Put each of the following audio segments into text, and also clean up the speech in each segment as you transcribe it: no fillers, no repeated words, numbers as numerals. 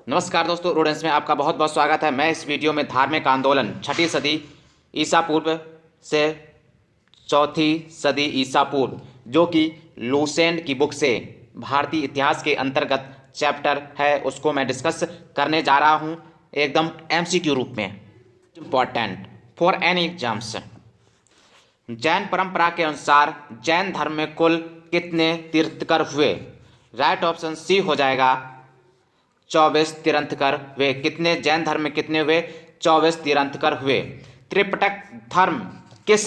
नमस्कार दोस्तों, रोडेंस में आपका बहुत बहुत स्वागत है। मैं इस वीडियो में धार्मिक आंदोलन 6ठी सदी ईसा पूर्व से 4ठी सदी ईसा पूर्व, जो कि लूसेंट की बुक से भारतीय इतिहास के अंतर्गत चैप्टर है, उसको मैं डिस्कस करने जा रहा हूं एकदम एमसीक्यू रूप में। Important for any exams. Jain परंपरा के अनुसार जैन धर्म में कुल कितने तीर्थंकर हुए? राइट ऑप्शन सी हो जाएगा 24 तीर्थंकर हुए। कितने जैन धर्म में कितने हुए? 24 तीर्थंकर हुए। त्रिपिटक धर्म किस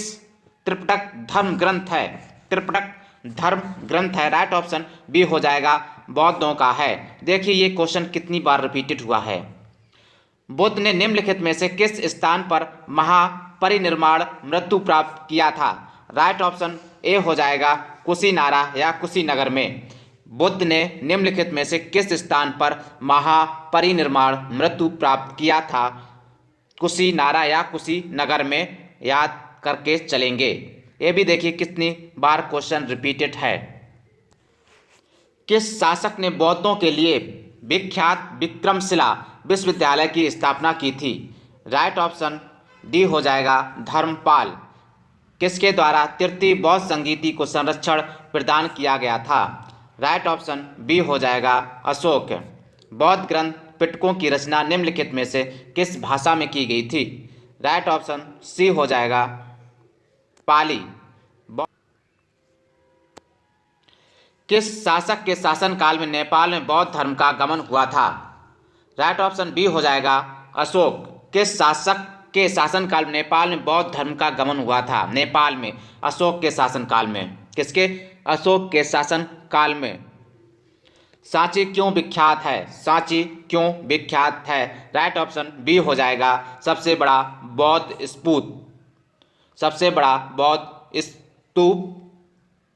त्रिपिटक धर्म ग्रंथ है? त्रिपिटक धर्म ग्रंथ है। राइट ऑप्शन बी हो जाएगा बौद्धों का है। देखिए ये क्वेश्चन कितनी बार रिपीटेड हुआ है। बुद्ध ने निम्नलिखित में से किस स्थान पर महापरिनिर्वाण मृत्यु प्राप्त किया था? राइट ऑप्शन ए हो जाएगा कुशीनारा या कुशीनगर में। बुद्ध ने निम्नलिखित में से किस स्थान पर महापरिनिर्वाण मृत्यु प्राप्त किया था? कुशीनारा या कुशीनगर में। याद करके चलेंगे। ये भी देखिए कितनी बार क्वेश्चन रिपीटेड है। किस शासक ने बौद्धों के लिए विख्यात विक्रमशिला विश्वविद्यालय की स्थापना की थी? राइट ऑप्शन डी हो जाएगा धर्मपाल। किसके द्वारा तृतीय बौद्ध संगीति को संरक्षण प्रदान किया गया था? राइट ऑप्शन बी हो जाएगा अशोक। बौद्ध ग्रंथ पिटकों की रचना निम्नलिखित में से किस भाषा में की गई थी? राइट ऑप्शन सी हो जाएगा पाली। किस शासक के शासनकाल में नेपाल में बौद्ध धर्म का आगमन हुआ था? राइट ऑप्शन बी हो जाएगा अशोक। किस शासक के शासनकाल में नेपाल में बौद्ध धर्म का आगमन हुआ था? नेपाल में अशोक के शासनकाल में। किसके? अशोक के शासन काल में। सांची क्यों विख्यात है? सांची क्यों विख्यात है? राइट ऑप्शन बी हो जाएगा सबसे बड़ा बौद्ध स्तूप। सबसे बड़ा बौद्ध स्तूप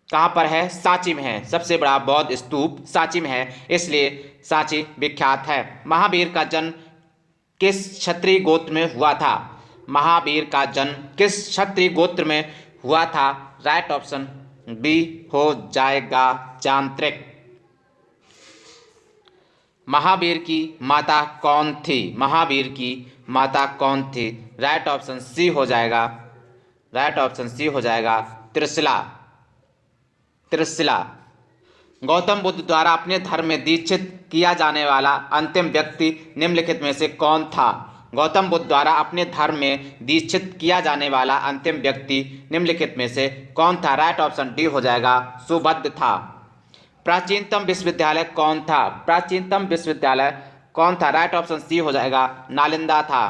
कहाँ पर है? सांची में है। सबसे बड़ा बौद्ध स्तूप सांची में है, इसलिए सांची विख्यात है। महावीर का जन्म किस क्षत्रिय गोत्र में हुआ था? महावीर का जन्म किस क्षत्रिय गोत्र में हुआ था? राइट ऑप्शन बी हो जाएगा चांत्रिक। महावीर की माता कौन थी? महावीर की माता कौन थी? राइट ऑप्शन सी हो जाएगा। राइट ऑप्शन सी हो जाएगा त्रिशिला। त्रिशिला। गौतम बुद्ध द्वारा अपने धर्म में दीक्षित किया जाने वाला अंतिम व्यक्ति निम्नलिखित में से कौन था? गौतम बुद्ध द्वारा अपने धर्म में दीक्षित किया जाने वाला अंतिम व्यक्ति निम्नलिखित में से कौन था? राइट ऑप्शन डी हो जाएगा सुबुद्ध था। प्राचीनतम विश्वविद्यालय कौन था? प्राचीनतम विश्वविद्यालय कौन था? राइट ऑप्शन सी हो जाएगा नालंदा था।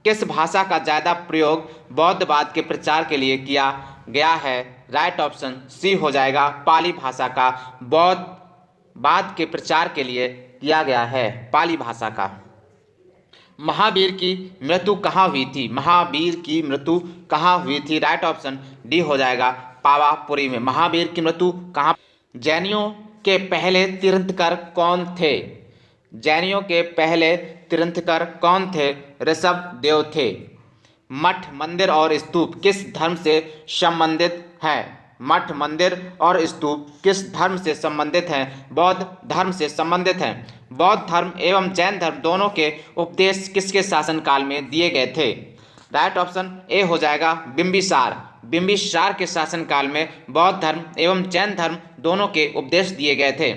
किस भाषा का ज्यादा प्रयोग बौद्धवाद के प्रचार के लिए किया गया है? राइट ऑप्शन सी हो जाएगा पाली भाषा का बौद्धवाद के प्रचार के लिए किया गया है, पाली भाषा का। महावीर की मृत्यु कहाँ हुई थी? महावीर की मृत्यु कहाँ हुई थी? राइट ऑप्शन डी हो जाएगा पावापुरी में। महावीर की मृत्यु कहाँ? जैनियों के पहले तीर्थंकर कौन थे? जैनियों के पहले तीर्थंकर कौन थे? ऋषभ देव थे। मठ, मंदिर और स्तूप किस धर्म से संबंधित हैं? मठ, मंदिर और स्तूप किस धर्म से संबंधित हैं? बौद्ध धर्म से संबंधित हैं। बौद्ध धर्म एवं जैन धर्म दोनों के उपदेश किसके शासनकाल में दिए गए थे? राइट ऑप्शन ए हो जाएगा बिंबिसार। बिंबिसार के शासनकाल में बौद्ध धर्म एवं जैन धर्म दोनों के उपदेश दिए गए थे।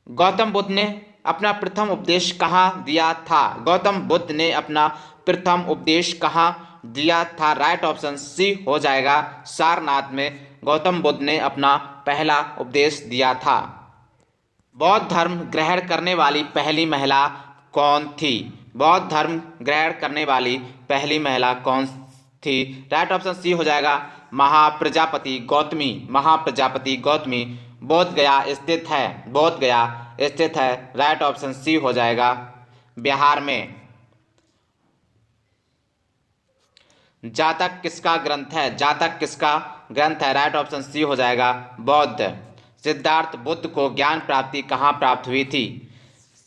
गौतम बुद्ध ने अपना प्रथम उपदेश कहाँ दिया था? गौतम बुद्ध ने अपना प्रथम उपदेश कहाँ दिया था? राइट ऑप्शन सी हो जाएगा सारनाथ में गौतम बुद्ध ने अपना पहला उपदेश दिया था। बौद्ध धर्म ग्रहण करने वाली पहली महिला कौन थी? बौद्ध धर्म ग्रहण करने वाली पहली महिला कौन थी? राइट ऑप्शन सी हो जाएगा महाप्रजापति गौतमी। महाप्रजापति गौतमी बोध गया स्थित है। बोध गया स्थित है। राइट ऑप्शन सी हो जाएगा बिहार में। जातक किसका ग्रंथ है? जातक किसका ग्रंथ है? राइट ऑप्शन सी हो जाएगा बौद्ध। सिद्धार्थ बुद्ध को ज्ञान प्राप्ति कहाँ प्राप्त हुई थी?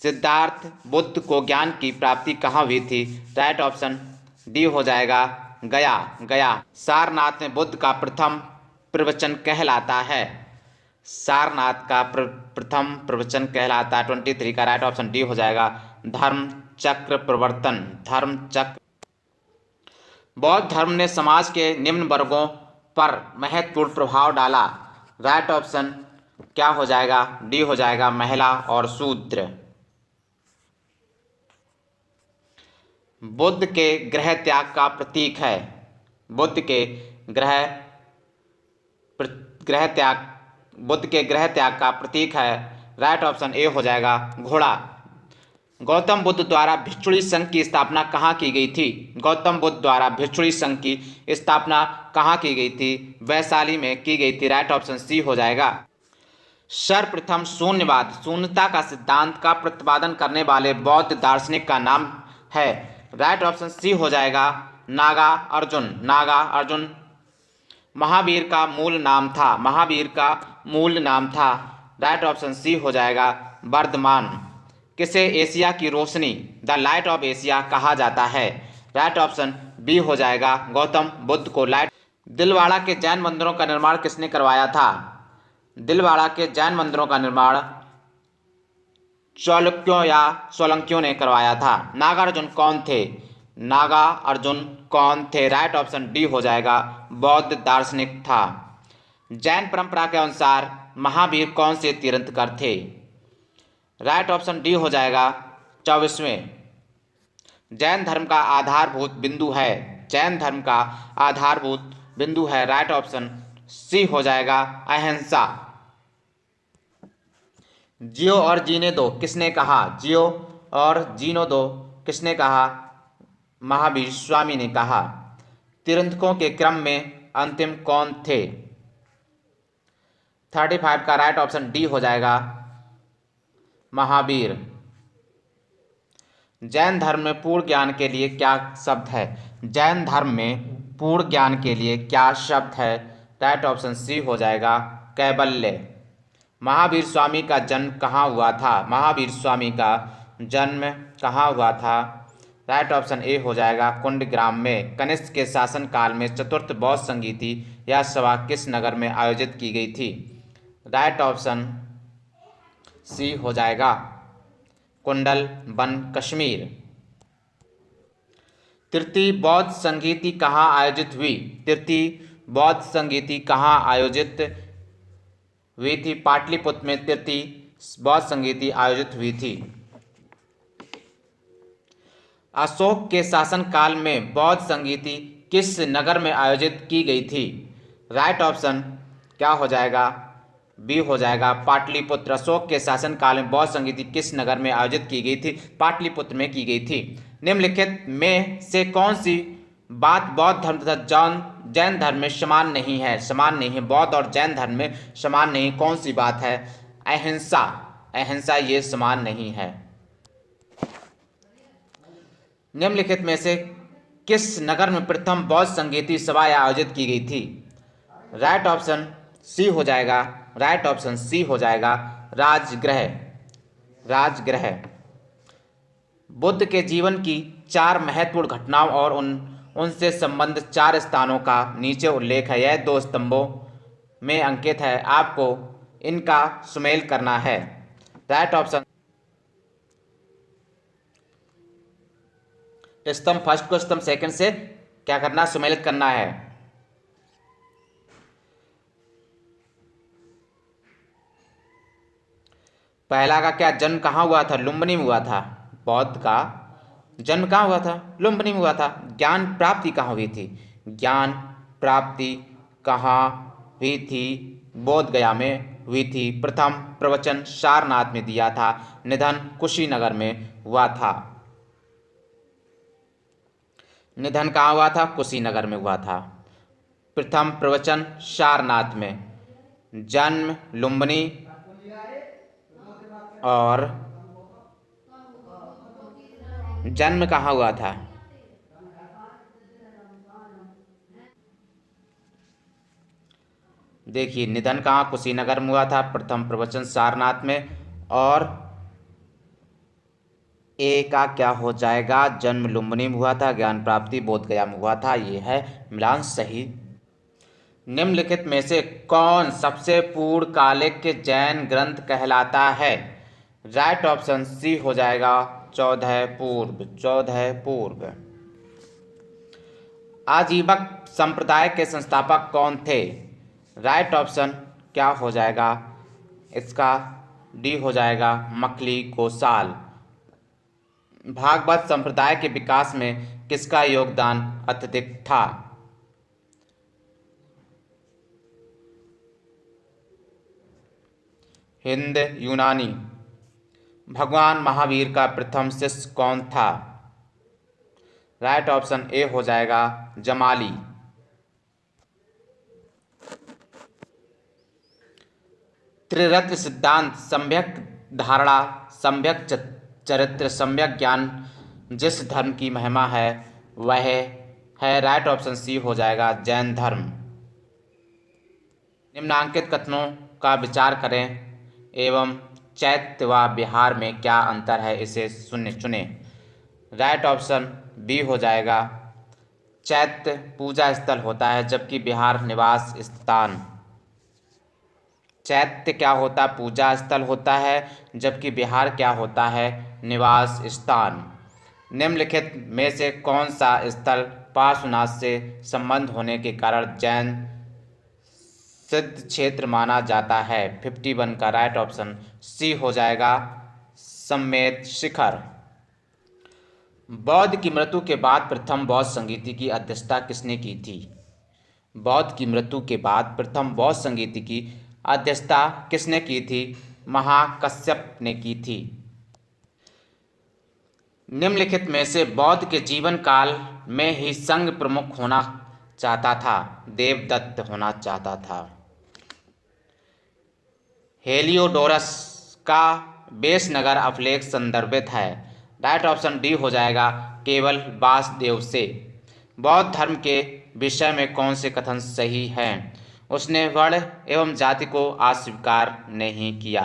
सिद्धार्थ बुद्ध को ज्ञान की प्राप्ति कहाँ हुई थी? राइट ऑप्शन डी हो जाएगा गया। गया। सारनाथ में बुद्ध का प्रथम प्रवचन कहलाता है। सारनाथ का प्रथम प्रवचन कहलाता है। 23 का राइट ऑप्शन डी हो जाएगा धर्म चक्र प्रवर्तन। धर्म चक्र। बौद्ध धर्म ने समाज के निम्न वर्गों पर महत्वपूर्ण प्रभाव डाला। राइट ऑप्शन क्या हो जाएगा? डी हो जाएगा महिला और शूद्र। बुद्ध के गृह त्याग का प्रतीक है। बुद्ध के गृह त्याग का प्रतीक है। राइट ऑप्शन ए हो जाएगा घोड़ा। गौतम बुद्ध द्वारा भिक्षुणी संघ की स्थापना कहाँ की गई थी? गौतम बुद्ध द्वारा भिक्षुणी संघ की स्थापना कहाँ की गई थी? वैशाली में की गई थी। राइट ऑप्शन सी हो जाएगा। सर्वप्रथम शून्यवाद शून्यता का सिद्धांत का प्रतिपादन करने वाले बौद्ध दार्शनिक का नाम है। राइट ऑप्शन सी हो जाएगा नागार्जुन। नागार्जुन महावीर का मूल नाम था। महावीर का मूल नाम था। राइट ऑप्शन सी हो जाएगा वर्धमान। किसे एशिया की रोशनी द लाइट ऑफ एशिया कहा जाता है? राइट ऑप्शन बी हो जाएगा गौतम बुद्ध को लाइट। दिलवाड़ा के जैन मंदिरों का निर्माण किसने करवाया था? दिलवाड़ा के जैन मंदिरों का निर्माण चालुक्यों या सोलंकियों ने करवाया था। नागार्जुन कौन थे? नागार्जुन कौन थे? राइट ऑप्शन डी हो जाएगा बौद्ध दार्शनिक था। जैन परंपरा के अनुसार महावीर कौन से तीर्थंकर थे? राइट ऑप्शन डी हो जाएगा 24वें। जैन धर्म का आधारभूत बिंदु है। जैन धर्म का आधारभूत बिंदु है। राइट ऑप्शन सी हो जाएगा अहिंसा। जियो और जीने दो किसने कहा? जियो और जीनो दो किसने कहा? महावीर स्वामी ने कहा। तीर्थंकरों के क्रम में अंतिम कौन थे? 35 का राइट ऑप्शन डी हो जाएगा महावीर। जैन धर्म में पूर्ण ज्ञान के लिए क्या शब्द है? जैन धर्म में पूर्ण ज्ञान के लिए क्या शब्द है? राइट ऑप्शन सी हो जाएगा कैवल्य। महावीर स्वामी का जन्म कहाँ हुआ था? महावीर स्वामी का जन्म कहाँ हुआ था? राइट ऑप्शन ए हो जाएगा कुंडग्राम में। कनिष्क के शासनकाल में चतुर्थ बौद्ध संगीति यह सभा किस नगर में आयोजित की गई थी? राइट ऑप्शन सी हो जाएगा कुंडल वन कश्मीर। तृतीय बौद्ध संगीति कहाँ आयोजित हुई? तृतीय बौद्ध संगीति कहाँ आयोजित हुई थी? पाटलिपुत्र में तृतीय बौद्ध संगीति आयोजित हुई थी। अशोक के शासनकाल में बौद्ध संगीति किस नगर में आयोजित की गई थी? राइट ऑप्शन क्या हो जाएगा? बी हो जाएगा पाटलिपुत्र। अशोक के शासनकाल में बौद्ध संगीति किस नगर में आयोजित की गई थी? पाटलिपुत्र में की गई थी। निम्नलिखित में से कौन सी बात बौद्ध धर्म तथा जैन धर्म में समान नहीं है? समान नहीं है। बौद्ध और जैन धर्म में समान नहीं कौन सी बात है? अहिंसा। अहिंसा ये समान नहीं है। निम्नलिखित में से किस नगर में प्रथम बौद्ध संगीति सभा आयोजित की गई थी? राइट ऑप्शन सी हो जाएगा। राइट ऑप्शन सी हो जाएगा राजगृह। राजगृह। बुद्ध के जीवन की 4 महत्वपूर्ण घटनाओं और उनसे संबंधित 4 स्थानों का नीचे उल्लेख है। यह 2 स्तंभों में अंकित है। आपको इनका सुमेल करना है। राइट ऑप्शन स्तंभ फर्स्ट को स्तंभ सेकंड से क्या करना? सुमेलित करना है। पहला का क्या जन्म कहाँ हुआ था? लुम्बिनी में हुआ था। बौद्ध का जन्म कहाँ हुआ था? लुम्बिनी में हुआ था। ज्ञान प्राप्ति कहाँ हुई थी? ज्ञान प्राप्ति कहाँ हुई थी? बोध गया में हुई थी। प्रथम प्रवचन सारनाथ में दिया था। निधन कुशीनगर में हुआ था। निधन कहाँ हुआ था? कुशीनगर में हुआ था। प्रथम प्रवचन सारनाथ में। जन्म लुम्बिनी और जन्म कहाँ हुआ था? देखिए निधन कहाँ? कुशीनगर में हुआ था। प्रथम प्रवचन सारनाथ में। और ए का क्या हो जाएगा? जन्म लुम्बिनी में हुआ था। ज्ञान प्राप्ति बोध गया में हुआ था। ये है मिलान सही। निम्नलिखित में से कौन सबसे पूर्ण कालिक जैन ग्रंथ कहलाता है? राइट ऑप्शन सी हो जाएगा 14 पूर्व। 14 पूर्व। आजीवक संप्रदाय के संस्थापक कौन थे? राइट ऑप्शन क्या हो जाएगा इसका? डी हो जाएगा मखली गोसाल। भागवत संप्रदाय के विकास में किसका योगदान अत्यधिक था? हिंद यूनानी। भगवान महावीर का प्रथम शिष्य कौन था? राइट ऑप्शन ए हो जाएगा जमाली। त्रिरत्न सिद्धांत, सम्यक धारणा, सम्यक चरित्र, सम्यक ज्ञान जिस धर्म की महिमा है वह है, राइट ऑप्शन सी हो जाएगा जैन धर्म। निम्नांकित कथनों का विचार करें एवं चैत्य व बिहार में क्या अंतर है इसे चुने। राइट ऑप्शन बी हो जाएगा चैत्य पूजा स्थल होता है जबकि बिहार निवास स्थान। चैत्य क्या होता है? पूजा स्थल होता है, जबकि बिहार क्या होता है? निवास स्थान। निम्नलिखित में से कौन सा स्थल पार्श्वनाथ से संबंध होने के कारण जैन सिद्ध क्षेत्र माना जाता है? 51 का राइट ऑप्शन सी हो जाएगा सम्मेद शिखर। बौद्ध की मृत्यु के बाद प्रथम बौद्ध संगीति की अध्यक्षता किसने की थी? बौद्ध की मृत्यु के बाद प्रथम बौद्ध संगीति की अध्यक्षता किसने की थी? महाकश्यप ने की थी। निम्नलिखित में से बौद्ध के जीवन काल में ही संघ प्रमुख होना चाहता था? देवदत्त होना चाहता था। हेलियोडोरस का बेसनगर अभिलेख संदर्भित है? राइट ऑप्शन डी हो जाएगा केवल वासुदेव से। बौद्ध धर्म के विषय में कौन से कथन सही हैं? उसने वर्ण एवं जाति को अस्वीकार नहीं किया,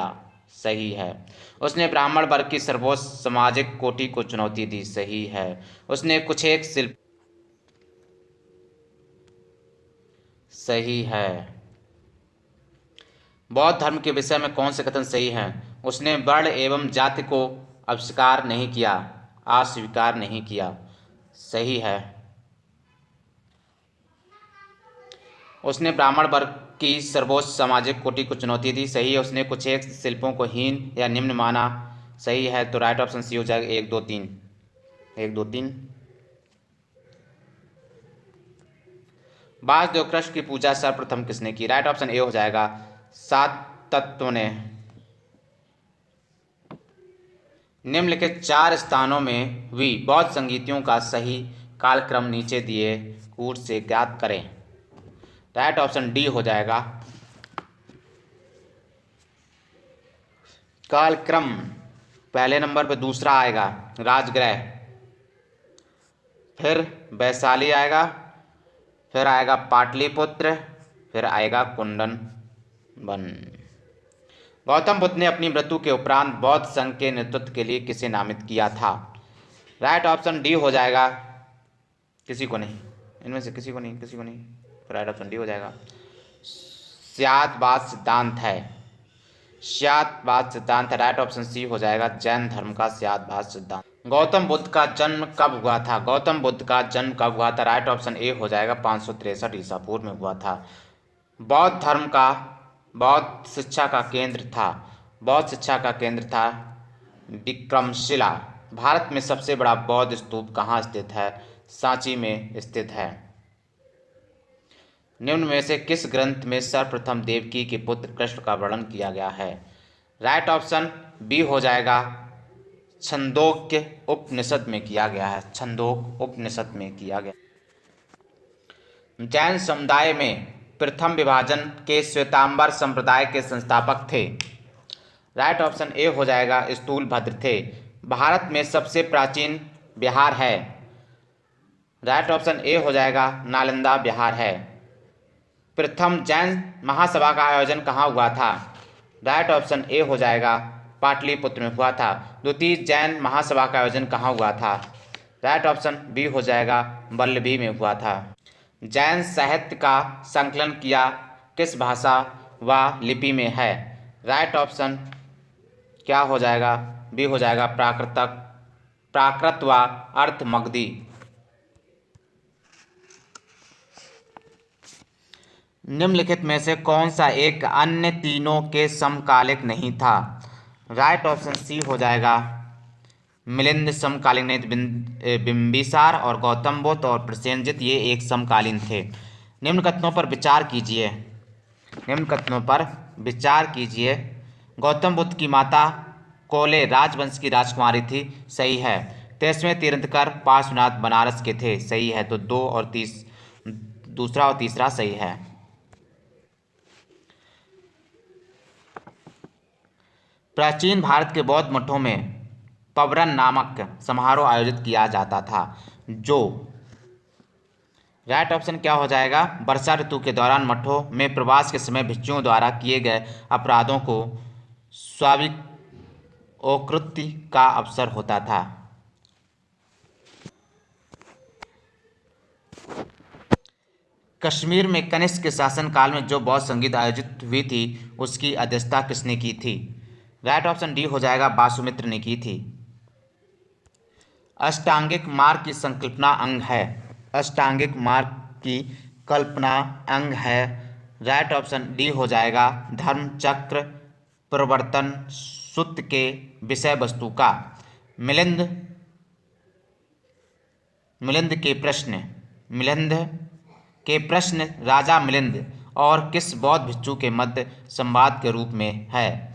सही है। उसने ब्राह्मण वर्ग की सर्वोच्च सामाजिक कोटि को चुनौती दी, सही है। उसने कुछ एक शिल्प, सही है। बौद्ध धर्म के विषय में कौन से कथन सही हैं? उसने वर्ण एवं जाति को अस्वीकार नहीं किया, अस्वीकार नहीं किया, सही है। उसने ब्राह्मण वर्ग की सर्वोच्च सामाजिक कोटि को चुनौती दी, सही है। उसने कुछ एक शिल्पों को हीन या निम्न माना, सही है। तो राइट ऑप्शन सी हो जाएगा 1 2 3। 1 2 3। वासुदेव कृष्ण की पूजा सर्वप्रथम किसने की? राइट ऑप्शन ए हो जाएगा सात तत्वों ने। निम्नलिखित 4 स्थानों में हुई बौद्ध संगीतियों का सही कालक्रम नीचे दिए कूट से ज्ञात करें। राइट ऑप्शन डी हो जाएगा कालक्रम। पहले नंबर पे दूसरा आएगा राजगृह, फिर वैशाली आएगा, फिर आएगा पाटलिपुत्र, फिर आएगा कुंदन वन। गौतम बुद्ध ने अपनी मृत्यु के उपरांत बौद्ध संघ के नेतृत्व के लिए किसे नामित किया था? राइट ऑप्शन डी हो जाएगा किसी को नहीं, इनमें से किसी को नहीं, किसी को नहीं। राइट ऑप्शन डी हो जाएगा स्यातवाद सिद्धांत है, स्यातवाद सिद्धांत है। राइट ऑप्शन सी हो जाएगा जैन धर्म का स्यातवाद सिद्धांत। गौतम बुद्ध का जन्म कब हुआ था? गौतम बुद्ध का जन्म कब हुआ था? राइट ऑप्शन ए हो जाएगा 563 ईसा पूर्व में हुआ था। बौद्ध धर्म का, बौद्ध शिक्षा का केंद्र था, बौद्ध शिक्षा का केंद्र था विक्रमशिला। भारत में सबसे बड़ा बौद्ध स्तूप कहाँ स्थित है? सांची में स्थित है। निम्न में से किस ग्रंथ में सर्वप्रथम देवकी के पुत्र कृष्ण का वर्णन किया गया है? राइट ऑप्शन बी हो जाएगा छंदोग्य उपनिषद में किया गया है, छंदोग्य उपनिषद में किया गया। जैन समुदाय में प्रथम विभाजन के श्वेतांबर संप्रदाय के संस्थापक थे? राइट ऑप्शन ए हो जाएगा स्थूलभद्र थे। भारत में सबसे प्राचीन बिहार है? राइट ऑप्शन ए हो जाएगा नालंदा बिहार है। प्रथम जैन महासभा का आयोजन कहाँ हुआ था? राइट ऑप्शन ए हो जाएगा पाटलिपुत्र में हुआ था। द्वितीय जैन महासभा का आयोजन कहाँ हुआ था? राइट ऑप्शन बी हो जाएगा वल्लभी में हुआ था। जैन साहित्य का संकलन किया किस भाषा व लिपि में है? राइट ऑप्शन क्या हो जाएगा? बी हो जाएगा प्राकृत व अर्थ मगधी। निम्नलिखित में से कौन सा एक अन्य तीनों के समकालिक नहीं था? राइट ऑप्शन सी हो जाएगा मिलिंद समकालीन नहीं थे। बिंबिसार और गौतम बुद्ध और प्रसेनजित ये एक समकालीन थे। निम्न कथनों पर विचार कीजिए। निम्न कथनों पर विचार कीजिए। गौतम बुद्ध की माता कोले राजवंश की राजकुमारी थी, सही है। 23वें तीर्थंकर पार्श्वनाथ बनारस के थे, सही है। तो दूसरा और तीसरा सही है। प्राचीन भारत के बौद्ध मठों में पवरन नामक समारोह आयोजित किया जाता था, जो राइट ऑप्शन क्या हो जाएगा? वर्षा ऋतु के दौरान मठों में प्रवास के समय भिक्षुओं द्वारा किए गए अपराधों को स्वाभिकृति का अवसर होता था। कश्मीर में कनिष्क के शासनकाल में जो बौद्ध संगीत आयोजित हुई थी उसकी अध्यक्षता किसने की थी? राइट ऑप्शन डी हो जाएगा वासुमित्र ने की थी। अष्टांगिक मार्ग की संकल्पना अंग है। अष्टांगिक मार्ग की कल्पना अंग है। राइट ऑप्शन डी हो जाएगा धर्म चक्र प्रवर्तन सूत्र के विषय वस्तु का। मिलिंद के प्रश्न राजा मिलिंद और किस बौद्ध भिक्षु के मध्य संवाद के रूप में है?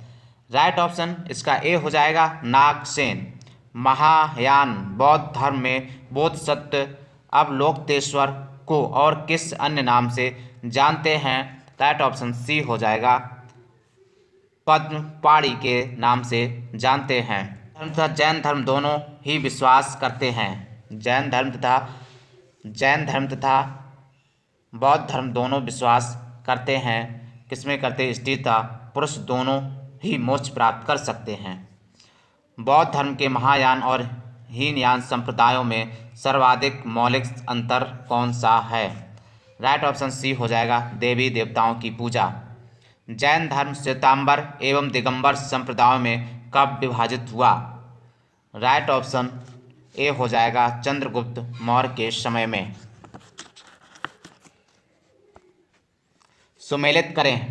राइट ऑप्शन इसका ए हो जाएगा नागसेन। महायान बौद्ध धर्म में बोधिसत्व अवलोकितेश्वर को और किस अन्य नाम से जानते हैं? राइट ऑप्शन सी हो जाएगा पद्मपाणि के नाम से जानते हैं। धर्म तथा जैन धर्म दोनों ही विश्वास करते हैं। जैन धर्म तथा बौद्ध धर्म दोनों विश्वास करते हैं। किसमें करते? स्त्री तथा पुरुष दोनों ही मोक्ष प्राप्त कर सकते हैं। बौद्ध धर्म के महायान और हीनयान संप्रदायों में सर्वाधिक मौलिक अंतर कौन सा है? राइट ऑप्शन सी हो जाएगा देवी देवताओं की पूजा। जैन धर्म श्वेतांबर एवं दिगंबर संप्रदायों में कब विभाजित हुआ? राइट ऑप्शन ए हो जाएगा चंद्रगुप्त मौर्य के समय में। सुमेलित करें।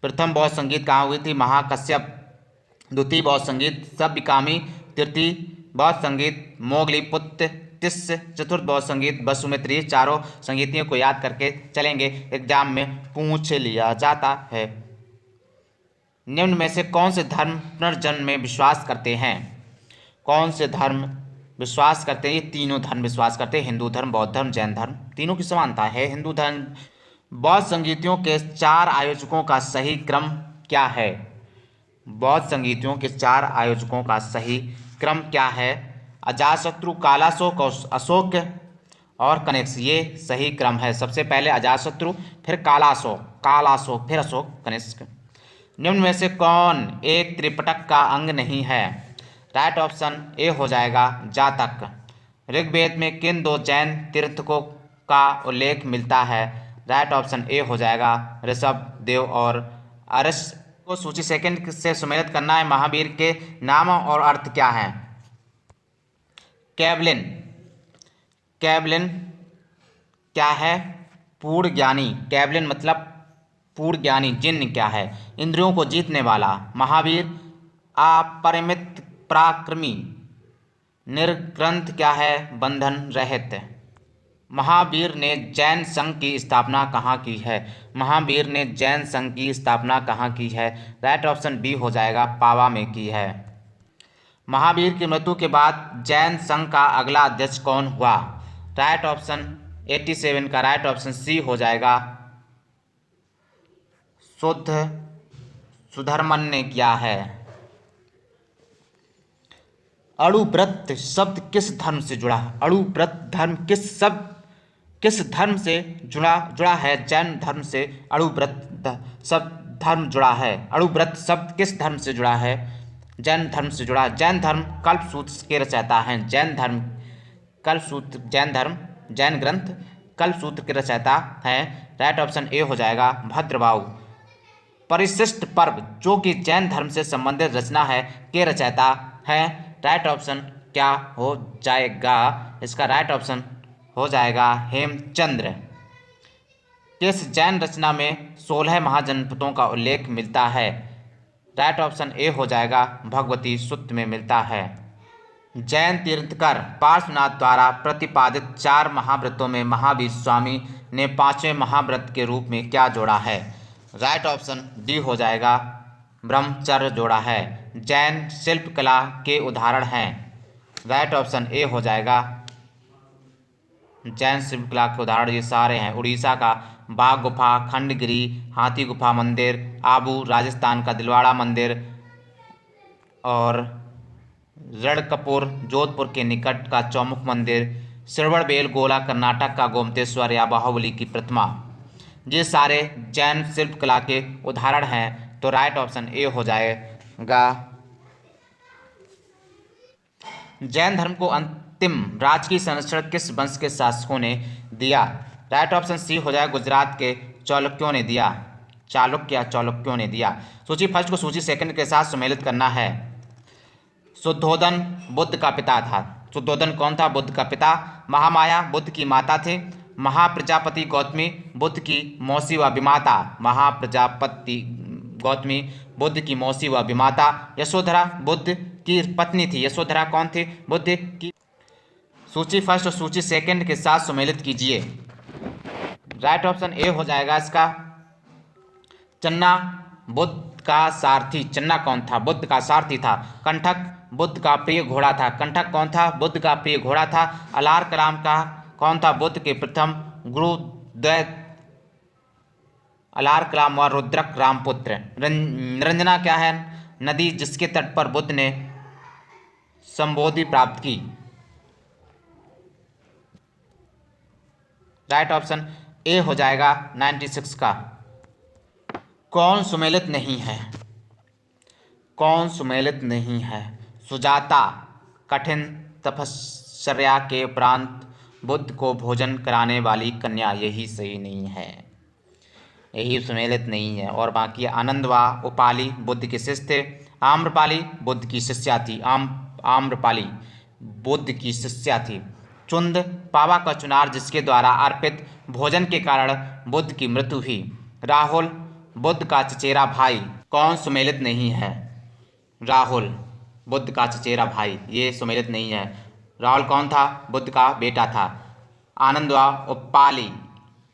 प्रथम बौद्ध संगीत कहाँ हुई थी? महाकश्यप। द्वितीय बौद्ध संगीत सभ्यकामी। तृतीय बौद्ध संगीत मोगलीपुत्र। चतुर्थ बौद्ध संगीत वसुमित्री। चारों संगीतियों को याद करके चलेंगे, एग्जाम में पूछ लिया जाता है। निम्न में से कौन से धर्म पुनर्जन्म में विश्वास करते हैं? कौन से धर्म विश्वास करते हैं? ये तीनों धर्म विश्वास करते हैं, हिंदू धर्म, बौद्ध धर्म, जैन धर्म, तीनों की समानता है। हिंदू धर्म बौद्ध संगीतियों के 4 आयोजकों का सही क्रम क्या है? बौद्ध संगीतियों के 4 आयोजकों का सही क्रम क्या है? अजातशत्रु, कालाशोक और अशोक और कनिष्क, ये सही क्रम है। सबसे पहले अजातशत्रु, फिर कालाशोक, फिर अशोक, कनिष्क। निम्न में से कौन एक त्रिपिटक का अंग नहीं है? राइट ऑप्शन ए हो जाएगा जातक। ऋग्वेद में किन 2 जैन तीर्थकों का उल्लेख मिलता है? राइट ऑप्शन ए हो जाएगा ऋषभ देव और अरस को सूची सेकंड से सुमेलित करना है। महावीर के नाम और अर्थ क्या है? कैवलिन क्या है? पूर्ण ज्ञानी। कैवलिन मतलब पूर्ण ज्ञानी। जिन्न क्या है? इंद्रियों को जीतने वाला। महावीर अपरिमित पराक्रमी। निर्ग्रंथ क्या है? बंधन रहित। महावीर ने जैन संघ की स्थापना कहाँ की है? महावीर ने जैन संघ की स्थापना कहाँ की है? राइट ऑप्शन बी हो जाएगा पावा में की है। महावीर की मृत्यु के बाद जैन संघ का अगला अध्यक्ष कौन हुआ? राइट ऑप्शन 87 का राइट ऑप्शन सी हो जाएगा सुधर्मन ने किया है। अणुव्रत शब्द किस धर्म से जुड़ा? अणुव्रत धर्म किस धर्म से जुड़ा है? जैन धर्म से अणुव्रत शब्द धर्म जुड़ा है। अणुव्रत शब्द किस धर्म से जुड़ा है? जैन धर्म से जुड़ा। जैन धर्म कल्पसूत्र के रचयिता हैं। जैन ग्रंथ कल्पसूत्र के रचयिता हैं। राइट ऑप्शन ए हो जाएगा भद्रबाहु। परिशिष्ट पर्व जो कि जैन धर्म से संबंधित रचना है के रचयिता हैं। राइट ऑप्शन क्या हो जाएगा? इसका राइट ऑप्शन हो जाएगा हेमचंद्र। किस जैन रचना में 16 महाजनपदों का उल्लेख मिलता है? राइट ऑप्शन ए हो जाएगा भगवती सूत्र में मिलता है। जैन तीर्थंकर पार्श्वनाथ द्वारा प्रतिपादित 4 महाव्रतों में महावीर स्वामी ने 5वें महाव्रत के रूप में क्या जोड़ा है? राइट ऑप्शन डी हो जाएगा ब्रह्मचर्य जोड़ा है। जैन शिल्पकला के उदाहरण हैं। राइट ऑप्शन ए हो जाएगा जैन शिल्पकला के उदाहरण ये सारे हैं। उड़ीसा का बाघ गुफा, खंडगिरी हाथी गुफा मंदिर, आबू राजस्थान का दिलवाड़ा मंदिर और रणकपुर जोधपुर के निकट का चौमुख मंदिर, श्रवणबेलगोला कर्नाटक का गोमतेश्वर या बाहुबली की प्रतिमा, ये सारे जैन शिल्पकला के उदाहरण हैं। तो राइट ऑप्शन ए हो जाएगा। जैन धर्म को अंतिम राजकीय संरक्षण किस वंश के शासकों ने दिया? राइट ऑप्शन सी हो जाएगा गुजरात के चालुक्यों ने दिया। चालुक्यों ने दिया। सूची फर्स्ट को सूची सेकंड के साथ सम्मिलित करना है। शुद्धोदन बुद्ध का पिता था। शुद्धोदन कौन था? बुद्ध का पिता। महामाया बुद्ध की माता थी। महाप्रजापति गौतमी बुद्ध की मौसी व विमाता। महाप्रजापति गौतमी बुद्ध की मौसी व विमाता। यशोधरा बुद्ध की पत्नी थी। यशोधरा कौन थी? बुद्ध की। सूची फर्स्ट और सूची सेकंड के साथ सम्मिलित कीजिए। राइट ऑप्शन ए हो जाएगा इसका चन्ना बुद्ध का सारथी। चन्ना कौन था? बुद्ध का सारथी था। कंठक बुद्ध का प्रिय घोड़ा था। कंठक कौन था? बुद्ध का प्रिय घोड़ा था। अलार कलाम का कौन था? बुद्ध के प्रथम गुरु द्वैत अलार कलाम व रुद्रक रामपुत्र। निरंजना क्या है? नदी जिसके तट पर बुद्ध ने संबोधि प्राप्त की। राइट ऑप्शन ए हो जाएगा 96 का। कौन सुमेलित नहीं है? कौन सुमेलित नहीं है? सुजाता कठिन तपश्चर्या के उपरांत बुद्ध को भोजन कराने वाली कन्या, यही सही नहीं है, यही सुमेलित नहीं है। और बाकी आनंद व उपाली बुद्ध के शिष्य थे। आम्रपाली बुद्ध की शिष्या थी। आम्रपाली बुद्ध की शिष्या थी। चुंद पावा का चुनार जिसके द्वारा अर्पित भोजन के कारण बुद्ध की मृत्यु हुई। राहुल बुद्ध का चचेरा भाई। कौन सुमेलित नहीं है? राहुल बुद्ध का चचेरा भाई, ये सुमेलित नहीं है। राहुल कौन था? बुद्ध का बेटा था। आनंद व उपाली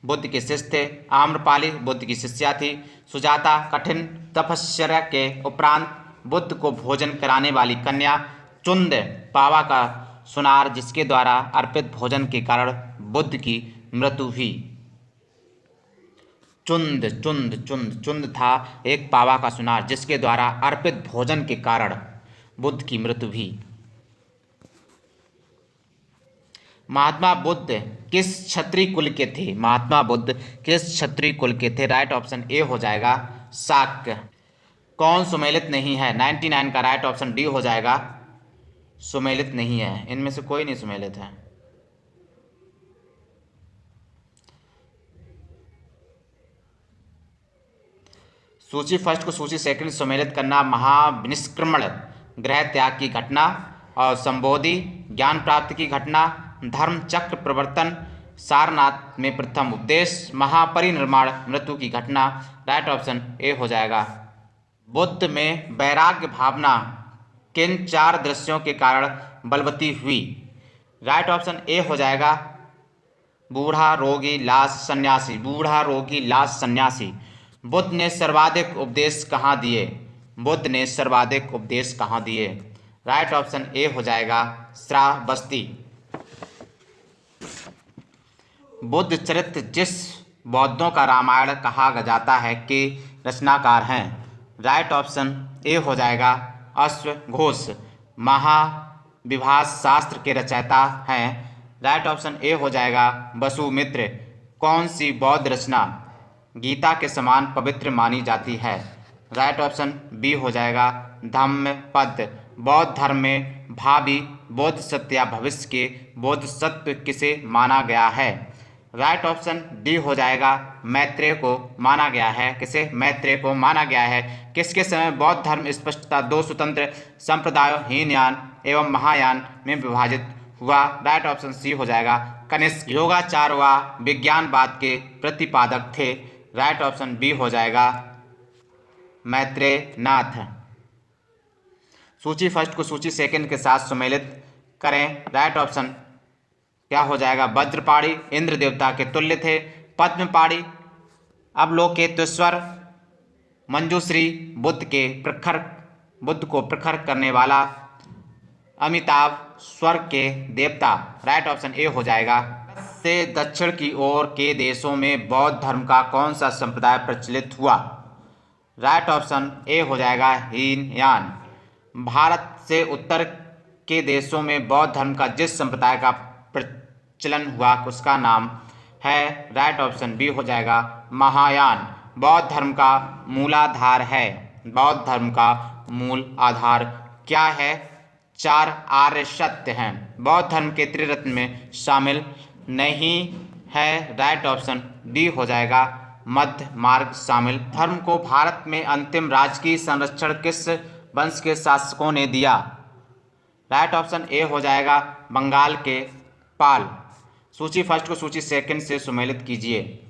बुद्ध के शिष्य थे। आम्रपाली बुद्ध की शिष्या थी। सुजाता कठिन तपश्चर्या के उपरांत बुद्ध को भोजन कराने वाली कन्या। चुंद पावा का सुनार जिसके द्वारा अर्पित भोजन के कारण बुद्ध की मृत्यु हुई। चुंद था एक पावा का सुनार जिसके द्वारा अर्पित भोजन के कारण बुद्ध की मृत्यु हुई। महात्मा बुद्ध किस क्षत्रिय कुल के थे? महात्मा बुद्ध किस क्षत्रिय कुल के थे? राइट ऑप्शन ए हो जाएगा शाक्य। कौन सुमेलित नहीं है? 99 का राइट ऑप्शन डी हो जाएगा सुमेलित नहीं है। इनमें से कोई नहीं सुमेलित है। सूची फर्स्ट को सूची सेकंड सम्मिलित करना। महाविनिष्क्रमण ग्रह त्याग की घटना और संबोधि ज्ञान प्राप्ति की घटना। धर्म चक्र प्रवर्तन सारनाथ में प्रथम उपदेश। महापरिनिर्वाण मृत्यु की घटना। राइट ऑप्शन ए हो जाएगा। बुद्ध में वैराग्य भावना किन 4 दृश्यों के कारण बलवती हुई? राइट ऑप्शन ए हो जाएगा बूढ़ा रोगी लाश सन्यासी। बूढ़ा रोगी लाश सन्यासी। बुद्ध ने सर्वाधिक उपदेश कहाँ दिए? बुद्ध ने सर्वाधिक उपदेश कहाँ दिए? राइट ऑप्शन ए हो जाएगा श्रावस्ती। बुद्ध चरित्र जिस बौद्धों का रामायण कहा जाता है के रचनाकार हैं? राइट ऑप्शन ए हो जाएगा अश्वघोष। महाविभास शास्त्र के रचयिता हैं? राइट ऑप्शन ए हो जाएगा वसुमित्र। कौन सी बौद्ध रचना गीता के समान पवित्र मानी जाती है? राइट ऑप्शन बी हो जाएगा धम्मपद। बौद्ध धर्म में भावी बोधिसत्व या भविष्य के बोधिसत्व किसे माना गया है? राइट ऑप्शन डी हो जाएगा मैत्रेय को माना गया है। किसे? मैत्रेय को माना गया है। किसके समय बौद्ध धर्म स्पष्टता दो स्वतंत्र संप्रदायों हीनयान एवं महायान में विभाजित हुआ? राइट ऑप्शन सी हो जाएगा कनिष्क। योगाचार व विज्ञानवाद के प्रतिपादक थे? राइट ऑप्शन बी हो जाएगा मैत्रेय नाथ। सूची फर्स्ट को सूची सेकंड के साथ सम्मिलित करें। राइट ऑप्शन क्या हो जाएगा? वज्रपाणी इंद्र देवता के तुल्य थे। पद्मपाणी अवलोकितेश्वर मंजूश्री बुद्ध को प्रखर करने वाला अमिताभ स्वर्ग के देवता। राइट ऑप्शन ए हो जाएगा। से दक्षिण की ओर के देशों में बौद्ध धर्म का कौन सा संप्रदाय प्रचलित हुआ? राइट ऑप्शन ए हो जाएगा हीनयान। भारत से उत्तर के देशों में बौद्ध धर्म का जिस संप्रदाय का प्रचलन हुआ उसका नाम है? राइट ऑप्शन बी हो जाएगा महायान। बौद्ध धर्म का मूलाधार है। बौद्ध धर्म का मूल आधार क्या है? 4 आर्य सत्य हैं। बौद्ध धर्म के त्रिरत्न में शामिल नहीं है? राइट ऑप्शन डी हो जाएगा मध्य मार्ग शामिल। धर्म को भारत में अंतिम राजकीय संरक्षण किस वंश के शासकों ने दिया? राइट ऑप्शन ए हो जाएगा बंगाल के पाल। सूची फर्स्ट को सूची सेकंड से सम्मिलित कीजिए।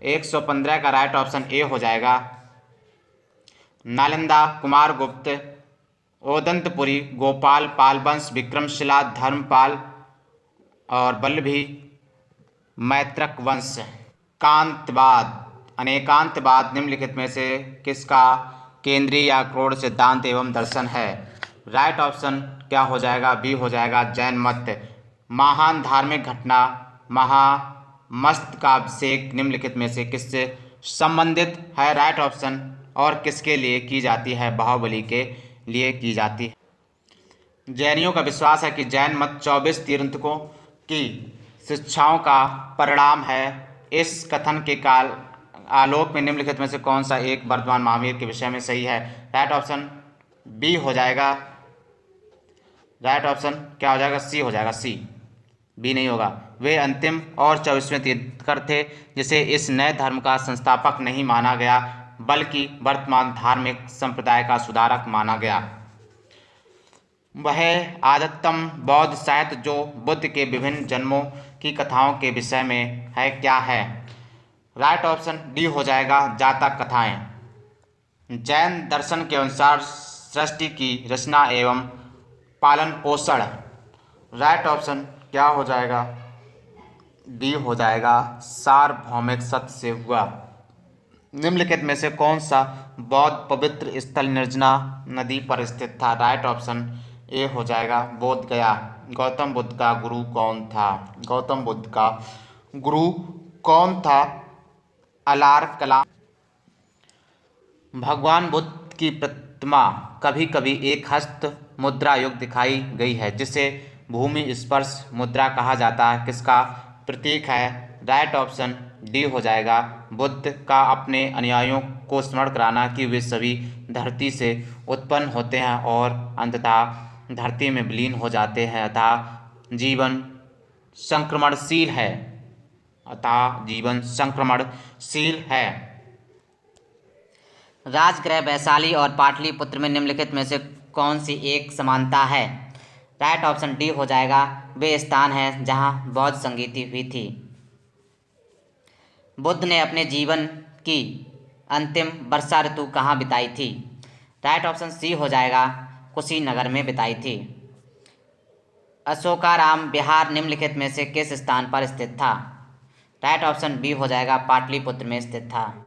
115 का राइट ऑप्शन ए हो जाएगा नालंदा कुमारगुप्त ओदंतपुरी गोपाल पाल वंश विक्रमशिला धर्मपाल और वल्लभी मैत्रक वंश। कांतवाद अनेकांतवाद निम्नलिखित में से किसका केंद्रीय या क्रोड सिद्धांत एवं दर्शन है? राइट ऑप्शन क्या हो जाएगा? बी हो जाएगा जैन मत। महान धार्मिक घटना महामस्तकाभिषेक निम्नलिखित में से किससे संबंधित है? Right option. और किसके लिए की जाती है? बाहुबली के लिए की जाती है। जैनियों का विश्वास है कि जैन मत 24 तीर्थंकरों की शिक्षाओं का परिणाम है। इस कथन के काल आलोक में निम्नलिखित में से कौन सा एक वर्तमान महावीर के विषय में सही है? राइट ऑप्शन बी हो जाएगा। राइट ऑप्शन क्या हो जाएगा? सी हो जाएगा। सी बी नहीं होगा। वे अंतिम और 24वें तीर्थंकर थे जिसे इस नए धर्म का संस्थापक नहीं माना गया बल्कि वर्तमान धार्मिक संप्रदाय का सुधारक माना गया। वह आदतम बौद्ध साहित्य जो बुद्ध के विभिन्न जन्मों की कथाओं के विषय में है क्या है? राइट ऑप्शन डी हो जाएगा जातक कथाएं। जैन दर्शन के अनुसार सृष्टि की रचना एवं पालन पोषण। राइट ऑप्शन क्या हो जाएगा? डी हो जाएगा सार्वभौमिक सत्य से हुआ। निम्नलिखित में से कौन सा बौद्ध पवित्र स्थल निर्जना नदी पर स्थित था? राइट ऑप्शन ए हो जाएगा बोध गया। गौतम बुद्ध का गुरु कौन था? गौतम बुद्ध का गुरु कौन था? अलार कलाम। भगवान बुद्ध की प्रतिमा कभी कभी एक हस्त मुद्रा युक्त दिखाई गई है जिसे भूमि स्पर्श मुद्रा कहा जाता है। किसका प्रतीक है? राइट ऑप्शन डी हो जाएगा बुद्ध का अपने अनुयायियों को स्मरण कराना कि वे सभी धरती से उत्पन्न होते हैं और अंततः धरती में विलीन हो जाते हैं अतः जीवन संक्रमणशील है। राजगृह वैशाली और पाटलिपुत्र में निम्नलिखित में से कौन सी एक समानता है? राइट ऑप्शन डी हो जाएगा वे स्थान हैं जहां बौद्ध संगीति हुई थी। बुद्ध ने अपने जीवन की अंतिम वर्षा ऋतु कहाँ बिताई थी? राइट ऑप्शन सी हो जाएगा कुशीनगर में बिताई थी। अशोकाराम बिहार निम्नलिखित में से किस स्थान पर स्थित था? राइट ऑप्शन बी हो जाएगा पाटलिपुत्र में स्थित था।